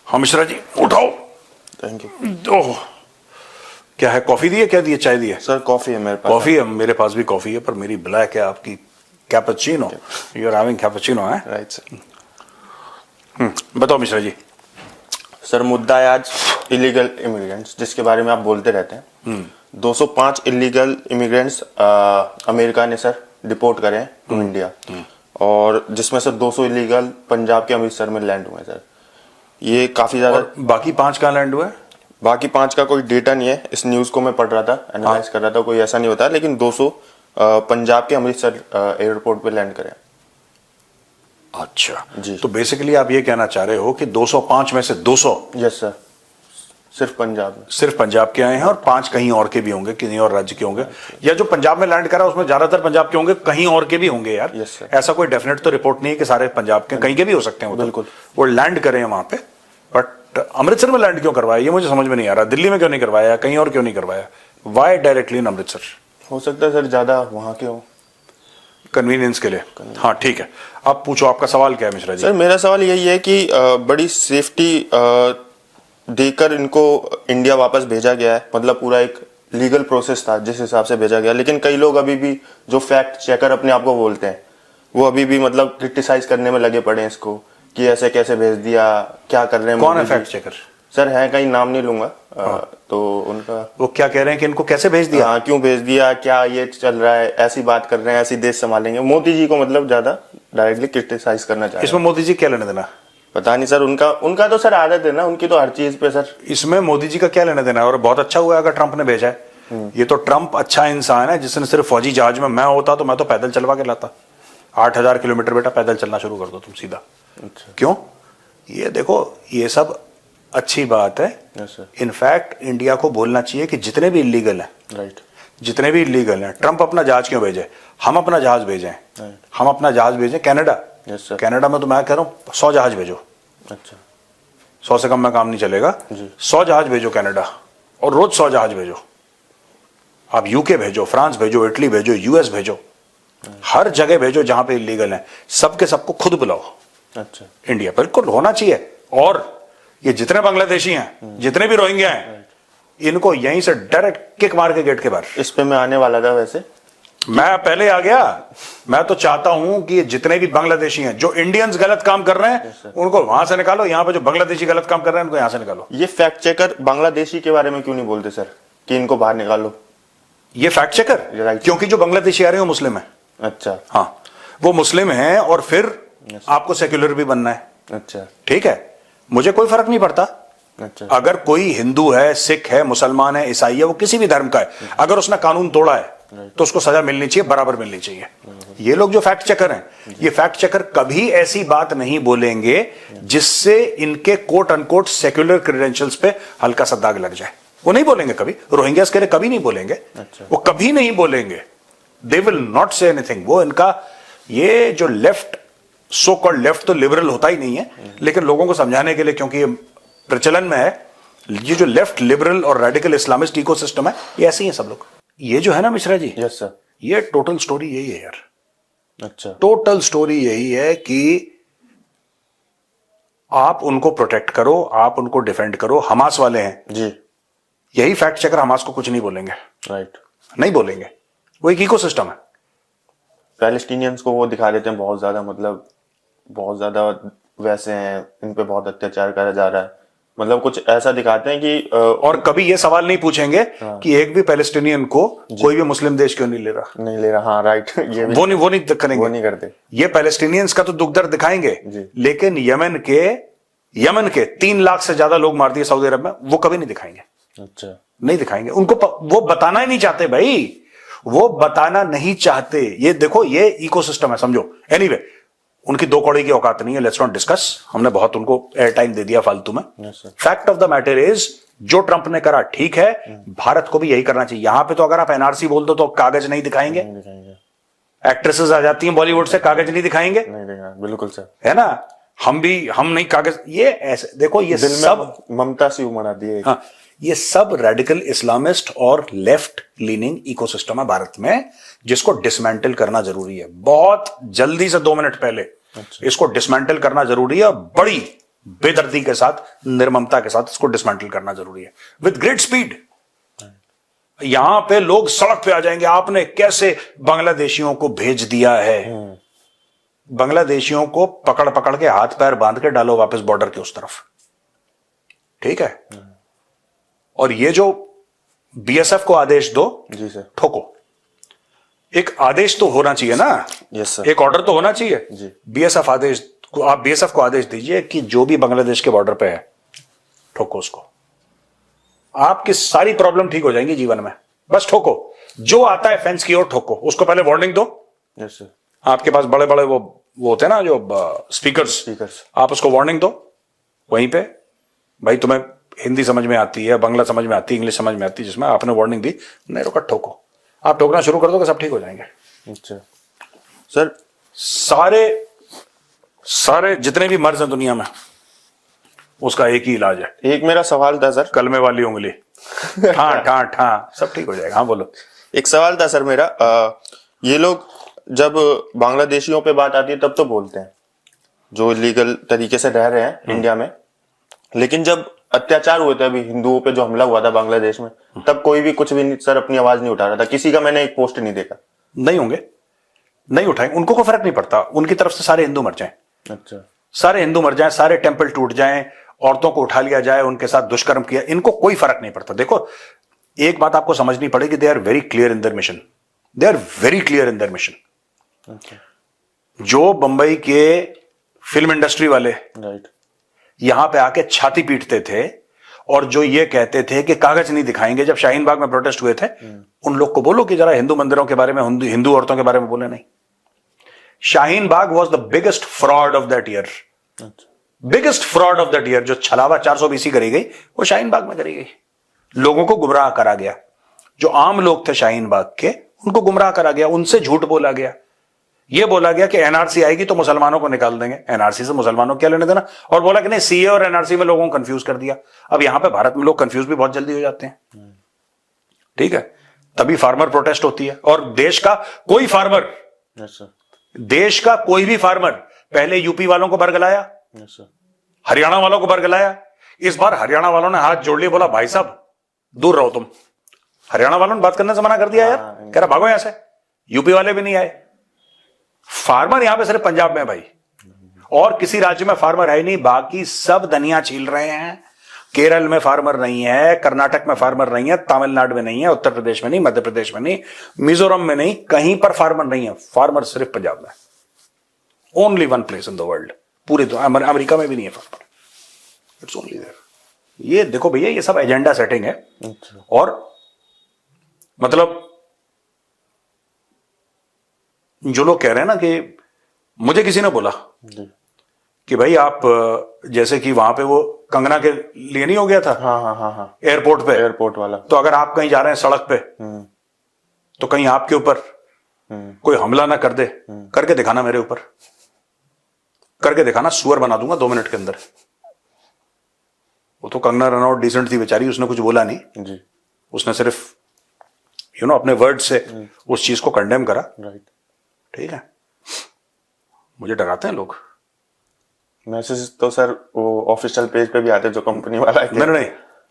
हाँ मिश्रा जी उठाओ। Thank you. ओह क्या है, कॉफी दी है, क्या दी है, चाय दी है? सर कॉफी है मेरे पास। कॉफी है, मेरे पास भी कॉफी है, पर मेरी ब्लैक है, आपकी cappuccino. You are having cappuccino है? Right sir. बताओ मिश्रा जी। सर मुद्दा है आज इलीगल इमिग्रेंट्स, जिसके बारे में आप बोलते रहते हैं। 205 इलीगल इमिग्रेंट्स अमेरिका ने सर डिपोर्ट करे हैं टू इंडिया, और जिसमें सर 200 इलीगल पंजाब के अमृतसर में लैंड हुए हैं सर। ये काफी ज्यादा। बाकी 5 कहाँ लैंड हुए? बाकी 5 का कोई डेटा नहीं है, इस न्यूज को मैं पढ़ रहा था, एनालाइज कर रहा था, कोई ऐसा नहीं होता, लेकिन 200 पंजाब के अमृतसर एयरपोर्ट पे लैंड करे। अच्छा जी। तो बेसिकली आप ये कहना चाह रहे हो कि 205 में से 200 यस सर, सिर्फ पंजाब में। सिर्फ पंजाब के आए हैं, और 5 कहीं और के भी होंगे, किसी और राज्य के होंगे, या जो पंजाब में लैंड करा उसमें ज्यादातर पंजाब के होंगे, कहीं और के भी होंगे यार। Yes sir. ऐसा कोई डेफिनेट तो रिपोर्ट नहीं है कि सारे पंजाब के, कहीं के भी हो सकते हैं। बिल्कुल। वो लैंड करे हैं वहां पे, बट अमृतसर में लैंड क्यों करवाया ये मुझे समझ में नहीं आ रहा। दिल्ली में क्यों नहीं करवाया, कहीं और क्यों नहीं करवाया? Why directly in Amritsar? हो सकता है सर ज्यादा वहां के हो, कन्वीनियंस के लिए। हाँ ठीक है, अब पूछो, आपका सवाल क्या है मिश्रा जी? सर मेरा सवाल यही है कि बड़ी सेफ्टी देकर इनको इंडिया वापस भेजा गया है, मतलब पूरा एक लीगल प्रोसेस था जिस हिसाब से भेजा गया, लेकिन कई लोग अभी भी जो फैक्ट चेकर अपने आप को बोलते हैं, वो अभी भी मतलब क्रिटिसाइज करने में लगे पड़े हैं इसको, कि ऐसे कैसे भेज दिया, क्या कर रहे हैं। कौन है फैक्ट चेकर? सर है, कहीं नाम नहीं लूंगा। तो उनका वो क्या कह रहे हैं कि इनको कैसे भेज दिया? हाँ, क्यों भेज दिया, क्या ये चल रहा है, ऐसी बात कर रहे हैं, ऐसी देश संभालेंगे। मोदी जी को मतलब ज्यादा डायरेक्टली क्रिटिसाइज करना चाह रहे हैं। इसमें मोदी जी क्या लेना देना? पता नहीं सर, उनका तो सर आदत है ना, उनकी तो हर चीज पे सर। इसमें मोदी जी का क्या लेना देना है? और बहुत अच्छा हुआ अगर ट्रंप ने भेजा है। ये तो ट्रंप अच्छा इंसान है जिसने सिर्फ फौजी जहाज में, मैं होता तो मैं तो पैदल चलवा के लाता। 8000 किलोमीटर बेटा पैदल चलना शुरू कर दो तुम सीधा। अच्छा। क्यों? ये देखो, ये सब अच्छी बात है। Yes sir. इनफैक्ट इंडिया को बोलना चाहिए कि जितने भी इलीगल हैं, राइट, जितने भी इलीगल हैं, ट्रंप अपना जहाज क्यों भेजे? हम अपना जहाज भेजें। राइट। हम अपना जहाज भेजें कनाडा। Yes sir. कनाडा में तो मैं कह रहा हूं 100 जहाज भेजो। अच्छा। 100 से कम में काम नहीं चलेगा। 100 जहाज भेजो कनाडा, और रोज 100 जहाज भेजो। आप यूके भेजो, फ्रांस भेजो, इटली भेजो, यूएस भेजो, हर जगह भेजो जहां पे इलीगल है। सबके सबको खुद बुलाओ। अच्छा। इंडिया बिल्कुल होना चाहिए। और ये जितने बांग्लादेशी हैं, जितने भी रोहिंग्या हैं, इनको यहीं से डायरेक्ट किक मार के गेट के बाहर। इस पे मैं आने वाला था वैसे। मैं पहले आ गया। मैं तो चाहता हूं कि जितने भी बांग्लादेशी हैं, जो इंडियंस गलत काम कर रहे हैं उनको वहां से निकालो, यहां पे जो बांग्लादेशी गलत काम कर रहे हैं उनको यहां से निकालो। ये फैक्ट चेकर बांग्लादेशी के बारे में क्यों नहीं बोलते सर, कि इनको बाहर निकालो? ये फैक्ट चेकर, राइट। क्योंकि जो बांग्लादेशी आ रहे हैं वो मुस्लिम है। अच्छा। हाँ, वो मुस्लिम है, और फिर आपको सेक्युलर भी बनना है। अच्छा। ठीक है, मुझे कोई फर्क नहीं पड़ता। अच्छा। अगर कोई हिंदू है, सिख है, मुसलमान है, ईसाई है, वो किसी भी धर्म का है, अगर उसने कानून तोड़ा है तो उसको सजा मिलनी चाहिए, बराबर मिलनी चाहिए। ये लोग जो फैक्ट चेकर हैं, ये फैक्ट चेकर कभी ऐसी बात नहीं बोलेंगे जिससे इनके कोट अनकोट सेक्युलर क्रेडेंशियल्स पे हल्का सा दाग लग जाए। वो नहीं बोलेंगे कभी, रोहिंग्यास के लिए कभी नहीं बोलेंगे। अच्छा। वो कभी नहीं बोलेंगे। They will not say anything. वो इनका ये जो लेफ्ट, सो कॉल्ड लेफ्ट तो लिबरल होता ही नहीं है, लेकिन लोगों को समझाने के लिए, क्योंकि ये प्रचलन में है, ये जो लेफ्ट लिबरल और रेडिकल इस्लामिस्ट इकोसिस्टम है, ये ऐसे ही है सब लोग। ये जो है ना मिश्रा जी, यस सर। ये टोटल स्टोरी यही है यार। अच्छा। टोटल स्टोरी यही है कि आप उनको प्रोटेक्ट करो, आप उनको डिफेंड करो। हमास वाले हैं जी। यही फैक्ट चेकर हमास को कुछ नहीं बोलेंगे। राइट। नहीं बोलेंगे, वो एक इकोसिस्टम है। पैलेस्टीनियंस को वो दिखा देते हैं बहुत ज्यादा, मतलब बहुत ज्यादा वैसे हैं, इन पे बहुत अत्याचार करा जा रहा है, मतलब कुछ ऐसा दिखाते हैं कि और कभी ये सवाल नहीं पूछेंगे कि एक भी पैलेस्टीनियन को कोई भी मुस्लिम देश क्यों नहीं ले रहा। नहीं ले रहा। हाँ राइट। ये भी वो नहीं करेंगे, वो नहीं करते। ये पैलेस्टीनियंस का तो दुख दर्द दिखाएंगे, जी। लेकिन यमन के 3 लाख से ज्यादा लोग मार दिए सऊदी अरब में, वो कभी नहीं दिखाएंगे। अच्छा। नहीं दिखाएंगे। उनको वो बताना ही नहीं चाहते भाई, वो बताना नहीं चाहते। ये देखो, ये इकोसिस्टम है, समझो। एनीवे, उनकी 2 कौड़ी की औकात नहीं है, लेट्स नॉट डिस्कस। हमने बहुत उनको एयर टाइम दे दिया फालतू में। Fact of the matter is, जो ट्रंप ने करा ठीक है, भारत को भी यही करना चाहिए। यहां पे तो अगर आप एनआरसी बोल दो तो कागज नहीं दिखाएंगे। एक्ट्रेसेस आ जाती हैं बॉलीवुड से, कागज नहीं दिखाएंगे। नहीं देगा, बिल्कुल सर। है ना? हम नहीं कागज। ये ऐसे देखो, ये सब ममता सी उमड़ आती है। हाँ, ये सब रेडिकल इस्लामिस्ट और लेफ्ट लीनिंग इकोसिस्टम है भारत में, जिसको डिसमेंटल करना जरूरी है। बहुत जल्दी से 2 मिनट पहले इसको डिसमेंटल करना जरूरी है। बड़ी बेदर्दी के साथ, निर्ममता के साथ इसको डिसमेंटल करना जरूरी है विद ग्रेट स्पीड। यहां पे लोग सड़क पे आ जाएंगे, आपने कैसे बांग्लादेशियों को भेज दिया है। बांग्लादेशियों को पकड़ पकड़ के हाथ पैर बांध के डालो वापस बॉर्डर के उस तरफ, ठीक है। और ये जो बीएसएफ को आदेश दो, जी सर, ठोको। एक आदेश तो होना चाहिए ना, यस सर, एक ऑर्डर तो होना चाहिए जी। बीएसएफ आदेश को, आप बीएसएफ को आदेश दीजिए कि जो भी बांग्लादेश के बॉर्डर पे है ठोको उसको। आपकी सारी प्रॉब्लम ठीक हो जाएंगी जीवन में, बस ठोको। जो आता है फेंस की ओर ठोको, उसको पहले वार्निंग दो। यस सर, आपके पास बड़े बड़े वो होते हैं ना जो स्पीकर्स, आप उसको वार्निंग दो वहीं पे, भाई तुम्हें हिंदी समझ में आती है, बांग्ला समझ में आती है, इंग्लिश समझ में आती है, जिसमें आपने वार्निंग दी, नहीं रोका, ठोको। आप ठोकना शुरू कर दोगे, सब ठीक हो जाएंगे। अच्छा सर, सारे जितने भी मर्ज हैं दुनिया में, उसका एक ही इलाज है, एक मेरा सवाल था सर, कलमे वाली उंगली, ठां ठां ठां, सब ठीक हो जाएगा। हाँ बोलो। एक सवाल था सर मेरा, ये लोग जब बांग्लादेशियों पे बात आती है तब तो बोलते हैं जो इलीगल तरीके से रह रहे हैं इंडिया में, लेकिन जब अत्याचार हुए थे अभी हिंदुओं पे जो हमला हुआ था बांग्लादेश में, तब कोई भी कुछ भी नहीं, सर अपनी आवाज नहीं उठा रहा था, किसी का मैंने एक पोस्ट नहीं देखा। नहीं होंगे, नहीं उठाएंगे, उनको कोई फर्क नहीं पड़ता, उनकी तरफ से सारे हिंदू मर जाएं, अच्छा, सारे हिंदू मर जाएं, सारे टेंपल टूट जाएं, औरतों को उठा लिया जाए, उनके साथ दुष्कर्म किया, इनको कोई फर्क नहीं पड़ता। देखो एक बात आपको समझनी पड़ेगी, they are very clear in their mission, they are very clear in their mission. जो बंबई के फिल्म इंडस्ट्री वाले राइट, यहां पे आके छाती पीटते थे और जो ये कहते थे कि कागज नहीं दिखाएंगे, जब शाहीन बाग में प्रोटेस्ट हुए थे, उन लोग को बोलो कि जरा हिंदू मंदिरों के बारे में, हिंदू औरतों के बारे में बोले नहीं। Shaheen Bagh was the biggest fraud of that year, biggest fraud of that year. जो छलावा 420 करी गई वो शाहीन बाग में करी गई, लोगों को गुमराह करा गया। जो आम लोग थे शाहीन बाग के, उनको गुमराह करा गया, उनसे झूठ बोला गया। ये बोला गया कि एनआरसी आएगी तो मुसलमानों को निकाल देंगे, एनआरसी से मुसलमानों को क्या लेने देना, और बोला कि नहीं सीए और एनआरसी में लोगों को कंफ्यूज कर दिया। अब यहां पे भारत में लोग कंफ्यूज भी बहुत जल्दी हो जाते हैं, ठीक है, तभी फार्मर प्रोटेस्ट होती है। और देश का कोई फार्मर, देश का कोई भी फार्मर पहले यूपी वालों को बरगलाया, हरियाणा वालों को बरगलाया। इस बार हरियाणा वालों ने हाथ जोड़ लिए, बोला भाई साहब दूर रहो तुम। हरियाणा वालों ने बात करने से मना कर दिया यार, कह रहा भागो यहां से। यूपी वाले भी नहीं आए। फार्मर यहां पे सिर्फ पंजाब में भाई, और किसी राज्य में फार्मर है नहीं, बाकी सब धनिया छील रहे हैं। केरल में फार्मर नहीं है, कर्नाटक में फार्मर नहीं है, तमिलनाडु में नहीं है, उत्तर प्रदेश में नहीं, मध्य प्रदेश में नहीं, मिजोरम में नहीं, कहीं पर फार्मर नहीं है। फार्मर सिर्फ पंजाब में, only one place in the world, पूरे अमेरिका में भी नहीं है फार्मर, इट्स ओनली देयर। ये देखो भैया, ये सब एजेंडा सेटिंग है। और मतलब जो लोग कह रहे हैं ना कि मुझे किसी ने बोला कि भाई आप जैसे कि वहां पे वो कंगना के लिए नहीं हो गया था, हाँ, एयरपोर्ट पे, एयरपोर्ट वाला, तो अगर आप कहीं जा रहे हैं सड़क पे तो कहीं आपके ऊपर कोई हमला ना कर दे, करके दिखाना, मेरे ऊपर करके दिखाना, सुअर बना दूंगा 2 मिनट के अंदर। वो तो कंगना रनौत डिसेंट थी बेचारी, उसने कुछ बोला नहीं जी, उसने सिर्फ अपने वर्ड से उस चीज को कंडेम करा, राइट, ठीक है। मुझे डराते हैं लोग। मैसेज तो सर वो ऑफिशियल पेज पे भी आते जो कंपनी वाला है। नहीं,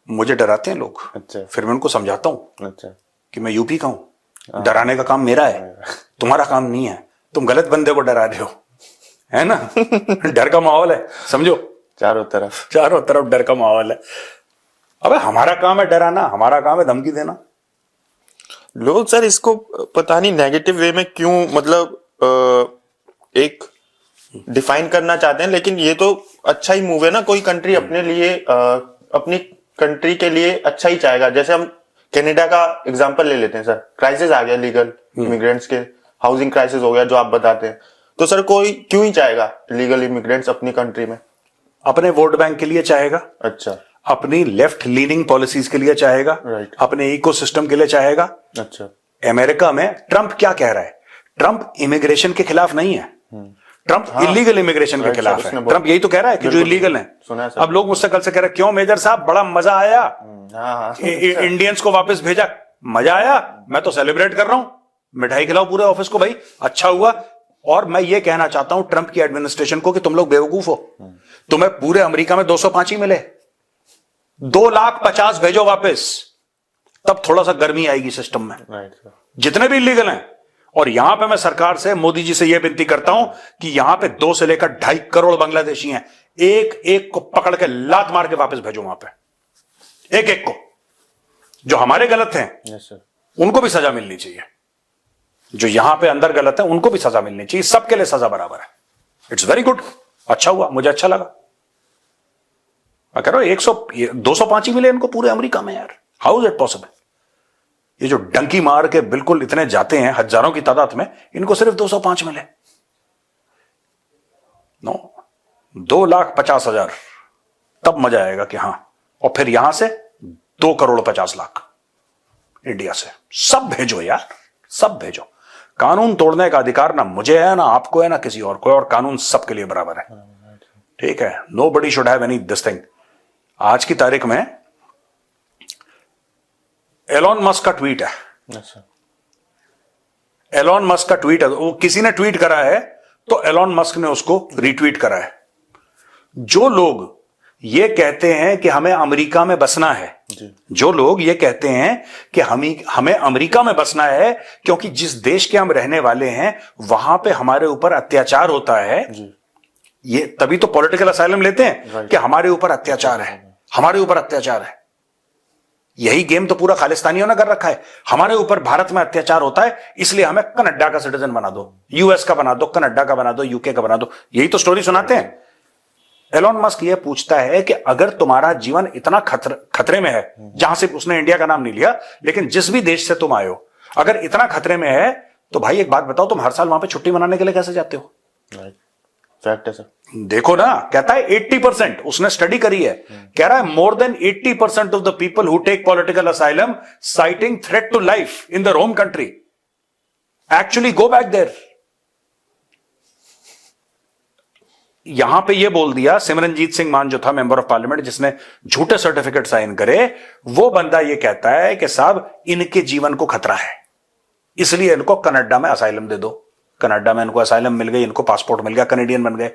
मुझे डराते हैं लोग। अच्छा, फिर मैं उनको समझाता हूं अच्छा कि मैं यूपी का हूं, डराने का काम मेरा है, तुम्हारा काम नहीं है। तुम गलत बंदे को डरा रहे हो, है ना। डर का माहौल है, समझो, चारों तरफ डर का माहौल है। अबे हमारा काम है डराना, हमारा काम है धमकी देना। लोग सर इसको पता नहीं नेगेटिव वे में क्यों, मतलब एक डिफाइन करना चाहते हैं, लेकिन ये तो अच्छा ही मूव है ना। कोई कंट्री अपने लिए, अपनी कंट्री के लिए अच्छा ही चाहेगा। जैसे हम कनाडा का एग्जांपल ले लेते हैं सर, क्राइसिस आ गया लीगल इमिग्रेंट्स के, हाउसिंग क्राइसिस हो गया जो आप बताते हैं, तो सर कोई क्यों ही चाहेगा लीगल इमिग्रेंट्स अपनी कंट्री में? अपने वोट बैंक के लिए चाहेगा, अच्छा, अपनी लेफ्ट लीनिंग पॉलिसीज के लिए चाहेगा, राइट, अपने इकोसिस्टम के लिए चाहेगा। अच्छा, अमेरिका में ट्रंप क्या कह रहा है? ट्रंप इमिग्रेशन के खिलाफ नहीं है, ट्रंप इलीगल इमिग्रेशन के खिलाफ है। ट्रंप यही तो कह रहा है कि जो इलीगल है। अब लोग मुझसे कल से कह रहे क्यों मेजर साहब बड़ा मजा आया, इंडियंस को वापस भेजा, मजा आया, मैं तो सेलिब्रेट कर रहा हूं, मिठाई खिलाओ पूरे ऑफिस को भाई, अच्छा हुआ। और मैं ये कहना चाहता हूं ट्रंप की एडमिनिस्ट्रेशन को कि तुम लोग बेवकूफ हो, तुम्हें पूरे अमेरिका में 205 ही मिले, 2,50,000 भेजो वापस, तब थोड़ा सा गर्मी आएगी सिस्टम में। Right sir. जितने भी इलीगल हैं। और यहां पे मैं सरकार से, मोदी जी से यह विनती करता हूं कि यहां पे 2 से लेकर 2.5 करोड़ बांग्लादेशी हैं, एक एक को पकड़ के लात मार के वापस भेजो वहां पे, एक एक को। जो हमारे गलत हैं यस सर। उनको भी सजा मिलनी चाहिए, जो यहां पे अंदर गलत है उनको भी सजा मिलनी चाहिए, सबके लिए सजा बराबर है। इट्स वेरी गुड, अच्छा हुआ, मुझे अच्छा लगा। मैं कह रहा हूं 205 ही मिले इनको पूरे अमेरिका में यार, हाउ इज इट पॉसिबल? ये जो डंकी मार के बिल्कुल इतने जाते हैं हजारों की तादाद में, इनको सिर्फ 205 मिले। नो, 2,50,000, तब मजा आएगा कि हां। और फिर यहां से 2,50,00,000 इंडिया से, सब भेजो यार, सब भेजो। कानून तोड़ने का अधिकार ना मुझे है, ना आपको है, ना किसी और को है, और कानून सबके लिए बराबर है। ठीक है, nobody should have any this thing. आज की तारीख में एलॉन मस्क का ट्वीट है, अच्छा। एलॉन मस्क का ट्वीट है, वो किसी ने ट्वीट करा है तो एलॉन मस्क ने उसको रीट्वीट करा है। जो लोग ये कहते हैं कि हमें अमेरिका में बसना है, जो लोग ये कहते हैं कि हमें अमेरिका में बसना है क्योंकि जिस देश के हम रहने वाले हैं वहां पे हमारे ऊपर अत्याचार होता है, ये तभी तो पॉलिटिकल असाइलम लेते हैं कि हमारे ऊपर अत्याचार है, हमारे ऊपर अत्याचार है। यही गेम तो पूरा खालिस्तानियों ने कर रखा है। हमारे ऊपर भारत में अत्याचार होता है इसलिए हमें कनाडा का सिटीजन बना दो, यूएस का बना दो, कनाडा का बना दो, यूके का बना दो। यही तो स्टोरी सुनाते हैं। एलॉन मस्क यह पूछता है कि अगर तुम्हारा जीवन इतना खतरे में है, जहां से उसने इंडिया का नाम नहीं लिया, लेकिन जिस भी देश से तुम आए हो, अगर इतना खतरे में है तो भाई एक बात बताओ, तुम हर साल वहां पे छुट्टी मनाने के लिए कैसे जाते हो? फैक्ट है सर। देखो ना, कहता है 80%, उसने स्टडी करी है, कह रहा है more than 80% of the people who take political asylum citing threat to life in their home country actually go back there. यहां पे ये बोल दिया सिमरनजीत सिंह मान जो था मेंबर ऑफ पार्लियामेंट, जिसने झूठे सर्टिफिकेट साइन करे, वो बंदा ये कहता है कि साहब इनके जीवन को खतरा है, इसलिए इनको कनाडा में असाइलम दे दो। कनाडा में इनको असाइलम मिल गई, इनको पासपोर्ट मिल गया, कनेडियन बन गए,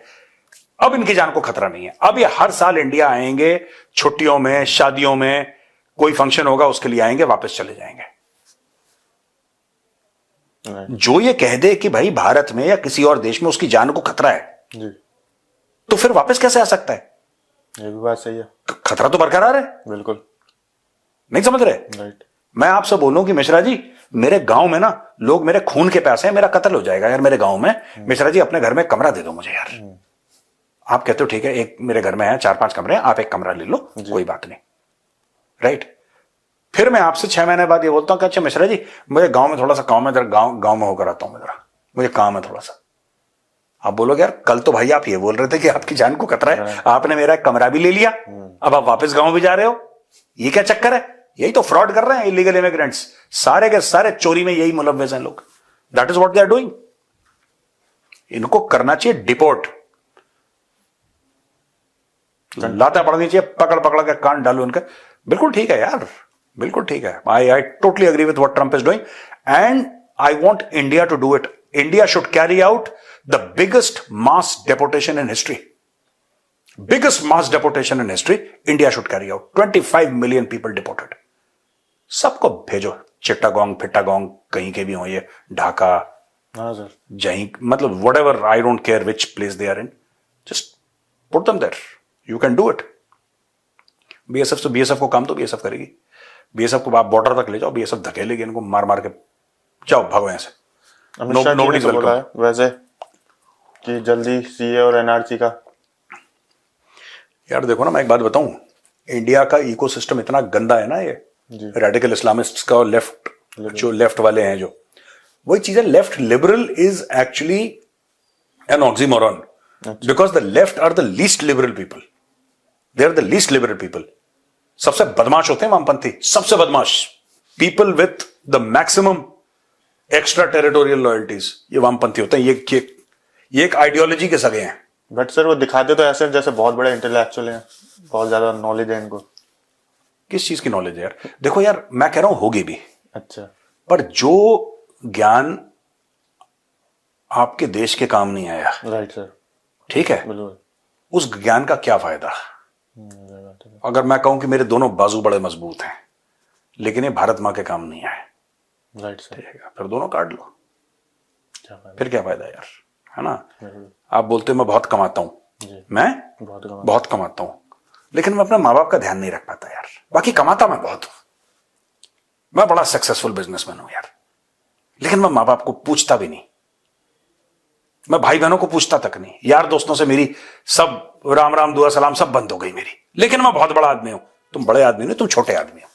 अब इनकी जान को खतरा नहीं है। अब ये हर साल इंडिया आएंगे, छुट्टियों में, शादियों में, कोई फंक्शन होगा उसके लिए आएंगे, वापस चले जाएंगे। जो ये कह दे कि भाई भारत में या किसी और देश में उसकी जान को खतरा है जी, तो फिर वापस कैसे आ सकता है? ये भी बात सही है। खतरा तो बरकरार है। बिल्कुल नहीं समझ रहे? राइट। मैं आपसे बोलूं कि मिश्रा जी, मेरे गांव में ना लोग मेरे खून के प्यासे हैं, मेरा कत्ल हो जाएगा यार मेरे गांव में, मिश्रा जी अपने घर में कमरा दे दो मुझे यार। आप कहते हो ठीक है, एक मेरे घर में है 4-5 कमरे, आप एक कमरा ले लो, कोई बात नहीं, राइट। फिर मैं आपसे 6 महीने बाद ये बोलता हूं कि अच्छा मिश्रा जी मुझे गांव में थोड़ा सा काम है, गांव में होकर आता हूं, मुझे काम है थोड़ा सा। आप बोलोगे यार कल तो भाई आप ये बोल रहे थे कि आपकी जान को खतरा है, आपने मेरा कमरा भी ले लिया, अब आप वापस गांव भी जा रहे हो, ये क्या चक्कर है? यही तो फ्रॉड कर रहे हैं इलीगल इमिग्रेंट्स, सारे के सारे चोरी में यही मुलव्वस हैं लोग। That is what they are doing. इनको करना चाहिए डिपोर्ट, लाता पड़नी चाहिए, पकड़ पकड़ के कान डालो इनके। बिल्कुल ठीक है यार, बिल्कुल ठीक है। I totally agree with what Trump is doing and I want India to do it. India should carry out the biggest mass deportation in history, biggest mass deportation in history India should carry out. 25 million people deported. सबको भेजो, चिट्टागोंग फिट्टागोंग कहीं के भी हो, ये ढाका, हाँ sir, जहीं, मतलब whatever, I don't care which place they are in, just put them there. You can do it. BSF को काम तो BSF करेगी। BSF को आप बॉर्डर तक ले जाओ, BSF धकेलेगी इनको, मार मार के जाओ भागो यहां से। अमित शाह जी ने तो बोला है वैसे कि जल्दी सीए और एनआरसी का। यार देखो ना, मैं एक बात बताऊं, इंडिया का इकोसिस्टम इतना गंदा है ना, ये रेडिकल इस्लामिस्ट का और लेफ्ट वाले हैं, जो वही चीजें, left liberal is actually an oxymoron, because the left are the least liberal people, they are the least liberal people. सबसे बदमाश होते हैं वामपंथी, सबसे बदमाश people with the maximum extra territorial loyalties, ये वामपंथी होते हैं। ये एक आइडियोलॉजी के सगे हैं। बट सर वो दिखाते तो ऐसे जैसे बहुत बड़े इंटेलेक्चुअल हैं, बहुत ज्यादा नॉलेज है इनको। किस चीज की नॉलेज है यार? देखो यार, मैं कह रहा हूं होगी भी, अच्छा, पर जो ज्ञान आपके देश के काम नहीं आया, राइट सर, ठीक है, बिल्कुल, उस ज्ञान का क्या फायदा? अगर मैं कहूं कि मेरे दोनों बाजू बड़े मजबूत हैं लेकिन ये भारत मां के काम नहीं आए, राइट सर, ठीक है, फिर दोनों काट लो, क्या फायदा? फिर क्या फायदा यार, है ना? आप बोलते हो मैं बहुत कमाता हूं, मैं बहुत कमाता हूं, लेकिन मैं अपने माँ बाप का ध्यान नहीं रख पाता यार। बाकी कमाता मैं बहुत हूं, मैं बड़ा सक्सेसफुल बिजनेसमैन हूं यार, लेकिन मैं माँ बाप को पूछता भी नहीं, मैं भाई बहनों को पूछता तक नहीं, यार दोस्तों से मेरी सब राम राम दुआ सलाम सब बंद हो गई मेरी, लेकिन मैं बहुत बड़ा आदमी हूं। तुम बड़े आदमी नहीं, तुम छोटे आदमी हो,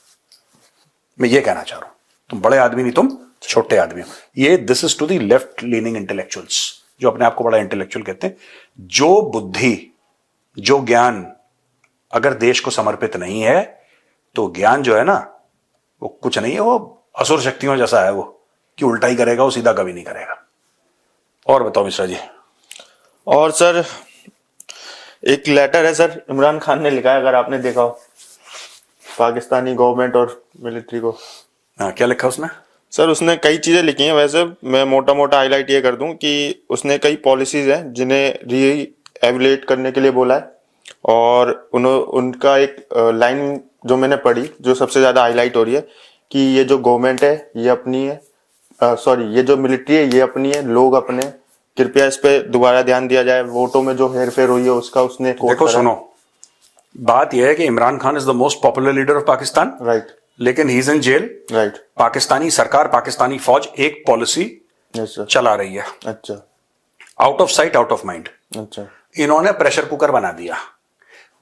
मैं ये कहना चाह रहा हूं, तुम बड़े आदमी नहीं, तुम छोटे आदमी हो। ये this is to the left leaning intellectuals जो अपने आप को बड़ा इंटेलेक्चुअल कहते हैं। जो बुद्धि, जो ज्ञान अगर देश को समर्पित नहीं है तो ज्ञान जो है ना वो कुछ नहीं है, वो असुर शक्तियों जैसा है, वो कि उल्टा ही करेगा, वो सीधा कभी नहीं करेगा। और बताओ मिश्रा जी। और सर एक लेटर है सर, इमरान खान ने लिखा है, अगर आपने देखा हो, पाकिस्तानी गवर्नमेंट और मिलिट्री को। हाँ, क्या लिखा उसने? सर उसने कई चीजें लिखी हैं, वैसे मैं मोटा मोटा हाईलाइट ये कर दूं कि उसने कई पॉलिसीज हैं जिन्हें रीएवैल्यूएट करने के लिए बोला है, और उनका एक लाइन जो मैंने पढ़ी जो सबसे ज्यादा हाईलाइट हो रही है कि ये जो गवर्नमेंट है ये अपनी है, ये जो मिलिट्री है ये अपनी है, लोग अपने, कृपया इस पे दोबारा ध्यान दिया जाए, वोटों में जो हेरफेर हुई है उसका उसने देखो सुनो, बात यह है कि Imran Khan is the most popular leader of Pakistan, right, लेकिन he is in jail, right. Pakistani सरकार, पाकिस्तानी फौज एक पॉलिसी चला रही है, अच्छा, out of sight out of mind. अच्छा, इन्होंने प्रेशर कुकर बना दिया,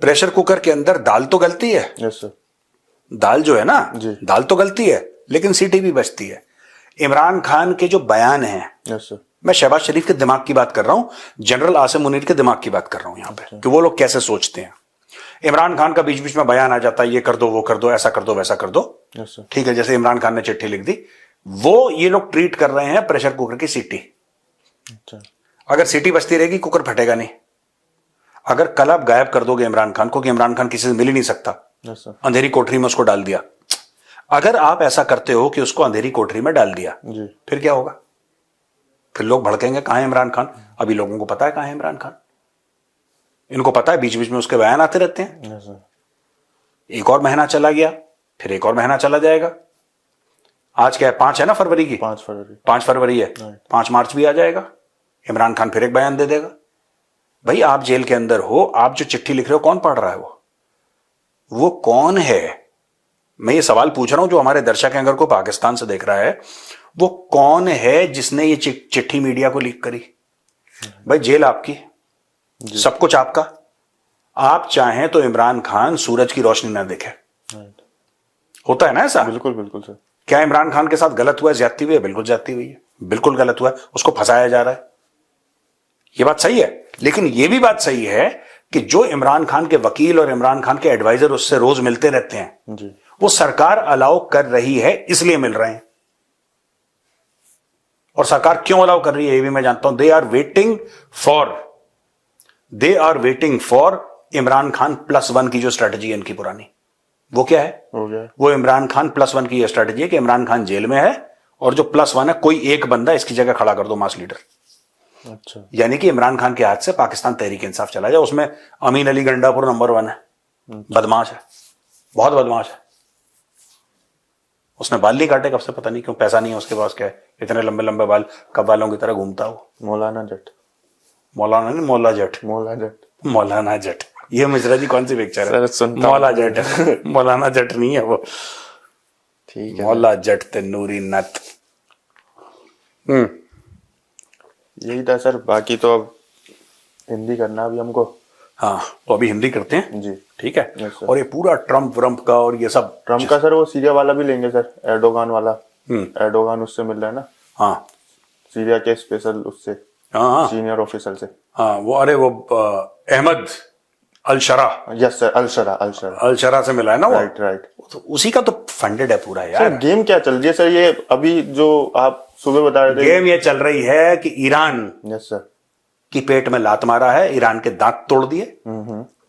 प्रेशर कुकर के अंदर दाल तो गलती है, यस सर, दाल जो है ना जी, दाल तो गलती है लेकिन सीटी भी बचती है। इमरान खान के जो बयान हैं, यस सर, मैं शहबाज शरीफ के दिमाग की बात कर रहा हूं, जनरल आसिम मुनीर के दिमाग की बात कर रहा हूं यहां पे, कि वो लोग कैसे सोचते हैं। इमरान खान का बीच बीच में बयान आ जाता है, ये कर दो, वो कर दो, ऐसा कर दो, वैसा कर दो, यस सर, ठीक है, जैसे इमरान खान ने चिट्ठी लिख दी, वो ये लोग ट्रीट कर रहे हैं प्रेशर कुकर की सीटी। अच्छा, अगर सीटी बचती रहेगी कुकर फटेगा नहीं। अगर कल आप गायब कर दोगे इमरान खान को कि इमरान खान किसी से मिल ही नहीं सकता, यस सर, अंधेरी कोठरी में उसको डाल दिया, अगर आप ऐसा करते हो कि उसको अंधेरी कोठरी में डाल दिया, जी, फिर क्या होगा? फिर लोग भड़केंगे, कहां है इमरान खान? अभी लोगों को पता है कहां है इमरान खान, इनको पता है बीच बीच में उसके बयान आते रहते हैं। यस सर, एक और महीना चला गया, फिर एक और महीना चला जाएगा। आज क्या है, 5 है ना फरवरी की, 5 फरवरी, 5 फरवरी है, 5 मार्च भी आ जाएगा, इमरान खान फिर एक बयान दे देगा। भाई आप जेल के अंदर हो, आप जो चिट्ठी लिख रहे हो कौन पढ़ रहा है? वो कौन है? मैं ये सवाल पूछ रहा हूं जो हमारे दर्शक हैं, अगर कोई पाकिस्तान से देख रहा है, वो कौन है जिसने ये चिट्ठी मीडिया को लीक करी? भाई जेल आपकी, सब कुछ आपका, आप चाहें तो इमरान खान सूरज की रोशनी ना देखे, राइट, होता है ना ऐसा? बिल्कुल बिल्कुल सर। क्या इमरान खान के साथ गलत हुआ है, ज्यादती हुई है? बिल्कुल ज्यादती हुई है, बिल्कुल गलत हुआ है, उसको फंसाया जा रहा है, ये बात सही है। लेकिन ये भी बात सही है कि जो इमरान खान के वकील और इमरान खान के एडवाइजर उससे रोज मिलते रहते हैं, जी, वो सरकार अलाउ कर रही है इसलिए मिल रहे हैं। और सरकार क्यों अलाउ कर रही है ये भी मैं जानता हूं। They are waiting for Imran Khan +1 की जो स्ट्रेटजी है इनकी पुरानी, वो क्या है? हो गया, वो इमरान खान +1 की यह स्ट्रेटजी है कि इमरान खान जेल में है और जो +1 है कोई एक बंदा इसकी जगह खड़ा कर दो, मास लीडर। अच्छा, यानी कि इमरान खान के हाथ से पाकिस्तान तहरीक इंसाफ चला जाए। उसमें अमीन अली गंडापुर नंबर 1 है, बदमाश है, बहुत बदमाश है। उसने बाल नहीं काटे कब से, पता नहीं क्यों, पैसा नहीं है उसके पास, क्या है इतने लंबे लंबे बाल, कव्वालों की तरह घूमता हो। मौलाना जट, मौलाना नहीं, मौला जट, मौला जट, मौलाना जट। ये मिश्रा जी कौन सी पिक्चर है? सर सुनता मौला जट है, मौलाना जट नहीं है वो, ठीक है, मौला जट ते नूरी नत। यही था सर, बाकी तो अब हिंदी करना अभी हमको। हाँ, तो अभी हिंदी करते हैं जी, ठीक है। Yes sir. और ये पूरा ट्रम्प व्रम्प का और ये सब ट्रम्प का सर वो सीरिया वाला भी लेंगे सर, एर्डोगान वाला, एर्डोगान उससे मिल रहा है ना, हाँ सीरिया के स्पेशल उससे, हाँ सीनियर ऑफिसर से। हाँ, वो अरे वो अहमद अल शरा, यस सर, अल शरा से मिला है ना वो, राइट राइट। तो उसी का तो फंडेड है पूरा यार। सर गेम क्या चल रही है सर, ये अभी जो आप सुबह बता रहे थे, गेम ये चल रही है कि ईरान यस सर, की पेट में लात मारा है, ईरान के दांत तोड़ दिए,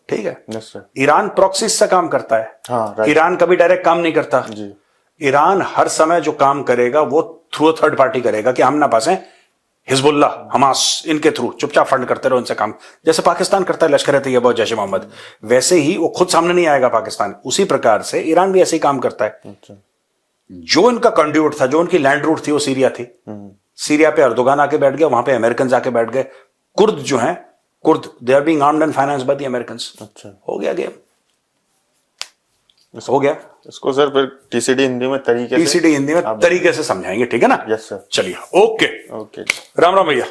ठीक है। यस सर, ईरान प्रॉक्सी से काम करता है, हाँ राइट, ईरान कभी डायरेक्ट काम नहीं करता जी, ईरान हर समय जो काम करेगा वो थ्रू थर्ड पार्टी करेगा कि हम ना फंसे हिजबुल्लाह, हमास, इनके थ्रू चुपचाप फंड करते रहो, इनसे काम, जैसे पाकिस्तान करता है लश्कर तैयबा और जैश ए मोहम्मद, वैसे ही वो खुद सामने नहीं आएगा पाकिस्तान, उसी प्रकार से ईरान भी ऐसे ही काम करता है। जो इनका कंड्यूट था, जो उनकी लैंड रूट थी, वो सीरिया थी। सीरिया पे अर्दोगान आके बैठ गया, वहां पे अमेरिकन आके बैठ गए। कुर्द जो हैं, Kurd, they are being armed and finance by the Americans. हो गया गेम, हो गया। इसको सर फिर टीसीडी हिंदी में तरीके से टीसीडी हिंदी में तरीके से समझाएंगे, ठीक है ना? Yes sir. चलिए, ओके, ओके। राम राम भैया।